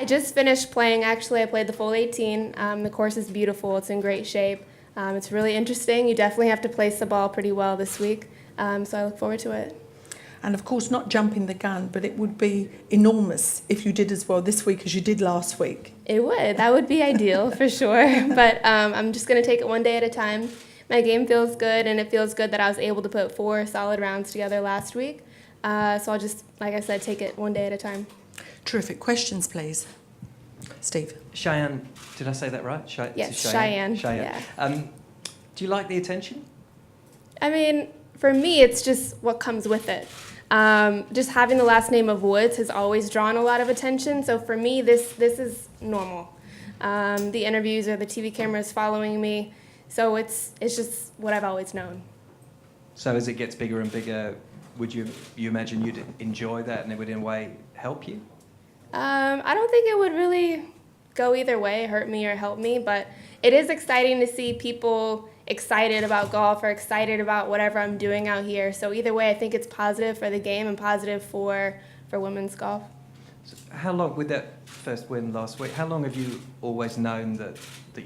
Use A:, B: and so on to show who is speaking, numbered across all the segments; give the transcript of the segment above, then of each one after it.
A: I just finished playing. Actually, I played the full 18. The course is beautiful. It's in great shape. It's really interesting. You definitely have to place the ball pretty well this week. So I look forward to it.
B: And of course, not jumping the gun, but it would be enormous if you did as well this week as you did last week.
A: It would. That would be ideal for sure. But I'm just going to take it one day at a time. My game feels good, and it feels good that I was able to put 4 solid rounds together last week. So I'll just, like I said, take it one day at a time.
B: Terrific. Questions, please. Steve.
C: Cheyenne, did I say that right?
A: Yes, Cheyenne.
C: Cheyenne.
A: Yeah.
C: Do you like the attention?
A: I mean, for me, it's just what comes with it. Just having the last name of Woods has always drawn a lot of attention. So for me, this is normal. The interviews or the TV cameras following me. So it's just what I've always known.
C: So as it gets bigger and bigger, would you imagine you'd enjoy that and it would in a way help you?
A: I don't think it would really go either way, hurt me or help me, but it is exciting to see people excited about golf or excited about whatever I'm doing out here. So either way, I think it's positive for the game and positive for women's golf.
C: So how long, with that first win last week, how long have you always known that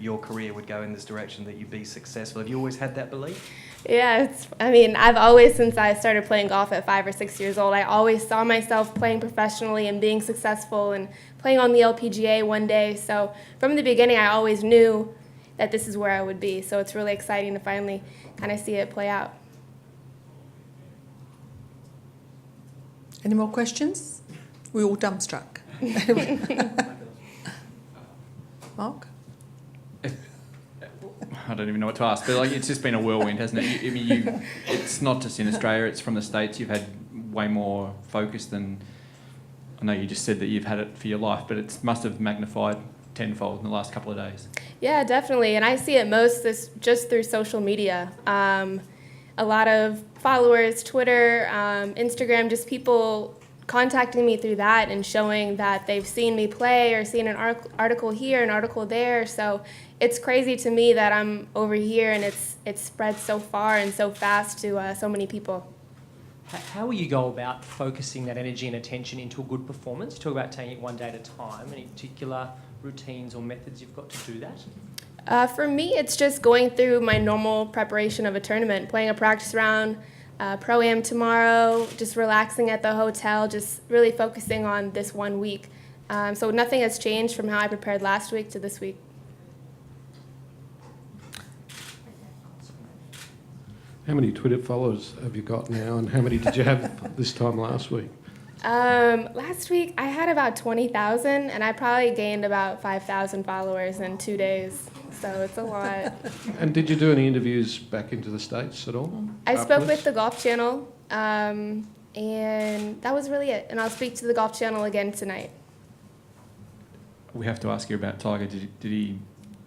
C: your career would go in this direction, that you'd be successful? Have you always had that belief?
A: Yeah, I've always, since I started playing golf at 5 or 6 years old, I always saw myself playing professionally and being successful and playing on the LPGA one day. So from the beginning, I always knew that this is where I would be. So it's really exciting to finally kind of see it play out.
B: Any more questions? We're all dumbstruck. Mark?
D: I don't even know what to ask, but it's just been a whirlwind, hasn't it? It's not just in Australia, it's from the States. You've had way more focus than, I know you just said that you've had it for your life, but it must have magnified tenfold in the last couple of days.
A: Yeah, definitely. And I see it most just through social media. A lot of followers, Twitter, Instagram, just people contacting me through that and showing that they've seen me play or seen an article here, an article there. So it's crazy to me that I'm over here and it's spread so far and so fast to so many people.
E: How will you go about focusing that energy and attention into a good performance? You talk about taking it one day at a time. Any particular routines or methods you've got to do that?
A: For me, it's just going through my normal preparation of a tournament, playing a practice round, Pro-Am tomorrow, just relaxing at the hotel, just really focusing on this 1 week. So nothing has changed from how I prepared last week to this week.
F: How many Twitter followers have you got now, and how many did you have this time last week?
A: Last week I had about 20,000, and I probably gained about 5,000 followers in 2 days. So it's a lot.
F: And did you do any interviews back into the States at all?
A: I spoke with the Golf Channel, and that was really it. And I'll speak to the Golf Channel again tonight.
D: We have to ask you about Tiger. Have you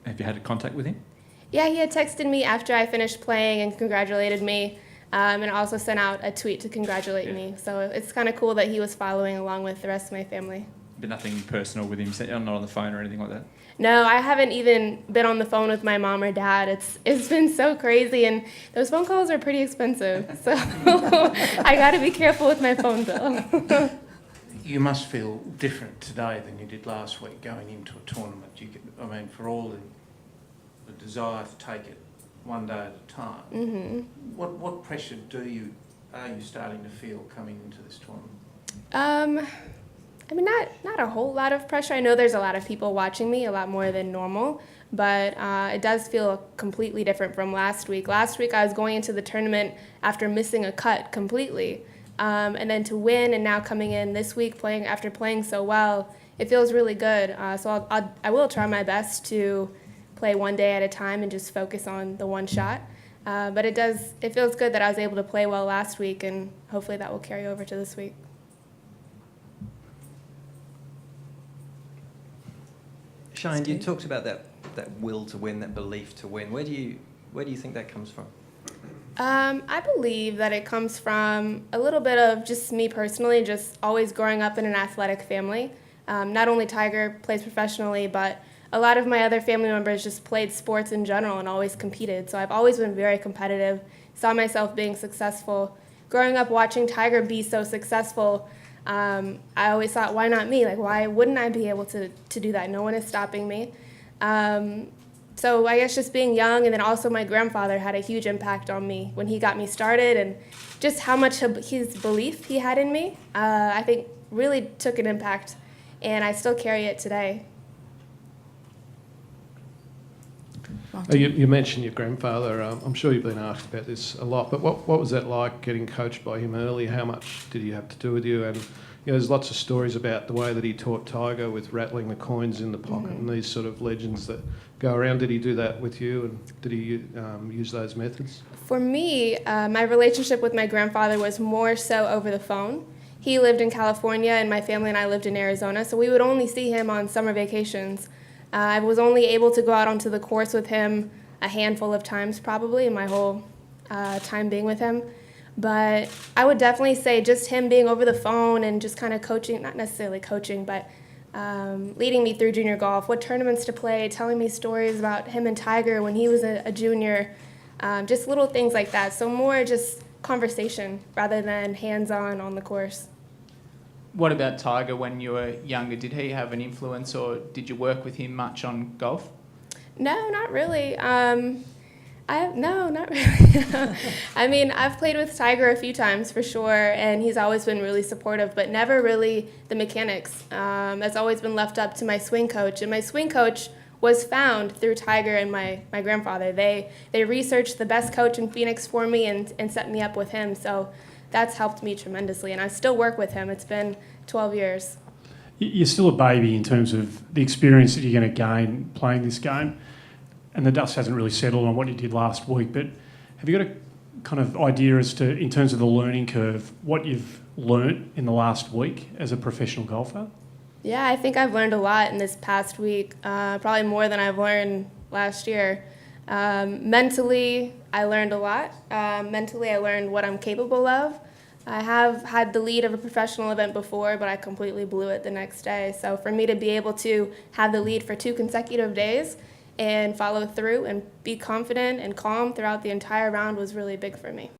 D: had contact with him?
A: Yeah, he had texted me after I finished playing and congratulated me, and also sent out a tweet to congratulate me. So it's kind of cool that he was following along with the rest of my family.
D: But nothing personal with him, not on the phone or anything like that?
A: No, I haven't even been on the phone with my mom or dad. It's been so crazy, and those phone calls are pretty expensive. So I got to be careful with my phone bill.
G: You must feel different today than you did last week going into a tournament. For all the desire to take it one day at a time.
A: Mm-hmm.
G: What pressure are you starting to feel coming into this tournament?
A: Not a whole lot of pressure. I know there's a lot of people watching me, a lot more than normal, but it does feel completely different from last week. Last week I was going into the tournament after missing a cut completely, and then to win and now coming in this week after playing so well, it feels really good. So I will try my best to play one day at a time and just focus on the one shot. But it feels good that I was able to play well last week, and hopefully that will carry over to this week.
C: Cheyenne, you talked about that will to win, that belief to win. Where do you think that comes from?
A: I believe that it comes from a little bit of just me personally, just always growing up in an athletic family. Not only Tiger plays professionally, but a lot of my other family members just played sports in general and always competed. So I've always been very competitive, saw myself being successful. Growing up watching Tiger be so successful, I always thought, why not me? Like, why wouldn't I be able to do that? No one is stopping me. So I guess just being young, and then also my grandfather had a huge impact on me when he got me started, and just how much of his belief he had in me, I think really took an impact, and I still carry it today.
F: You mentioned your grandfather. I'm sure you've been asked about this a lot, but what was that like getting coached by him early? How much did he have to do with you? And there's lots of stories about the way that he taught Tiger with rattling the coins in the pocket and these sort of legends that go around. Did he do that with you, and did he use those methods?
A: For me, my relationship with my grandfather was more so over the phone. He lived in California, and my family and I lived in Arizona, so we would only see him on summer vacations. I was only able to go out onto the course with him a handful of times probably in my whole time being with him. But I would definitely say just him being over the phone and just kind of coaching, not necessarily coaching, but leading me through junior golf, what tournaments to play, telling me stories about him and Tiger when he was a junior, just little things like that. So more just conversation rather than hands-on on the course.
H: What about Tiger when you were younger? Did he have an influence, or did you work with him much on golf?
A: No, not really. No, not really. I mean, I've played with Tiger a few times for sure, and he's always been really supportive, but never really the mechanics. That's always been left up to my swing coach, and my swing coach was found through Tiger and my grandfather. They researched the best coach in Phoenix for me and set me up with him, so that's helped me tremendously, and I still work with him. It's been 12 years.
I: You're still a baby in terms of the experience that you're going to gain playing this game, and the dust hasn't really settled on what you did last week, but have you got a kind of idea as to, in terms of the learning curve, what you've learnt in the last week as a professional golfer?
A: Yeah, I think I've learned a lot in this past week, probably more than I've learned last year. Mentally, I learned a lot. Mentally, I learned what I'm capable of. I have had the lead of a professional event before, but I completely blew it the next day. So for me to be able to have the lead for 2 consecutive days and follow through and be confident and calm throughout the entire round was really big for me.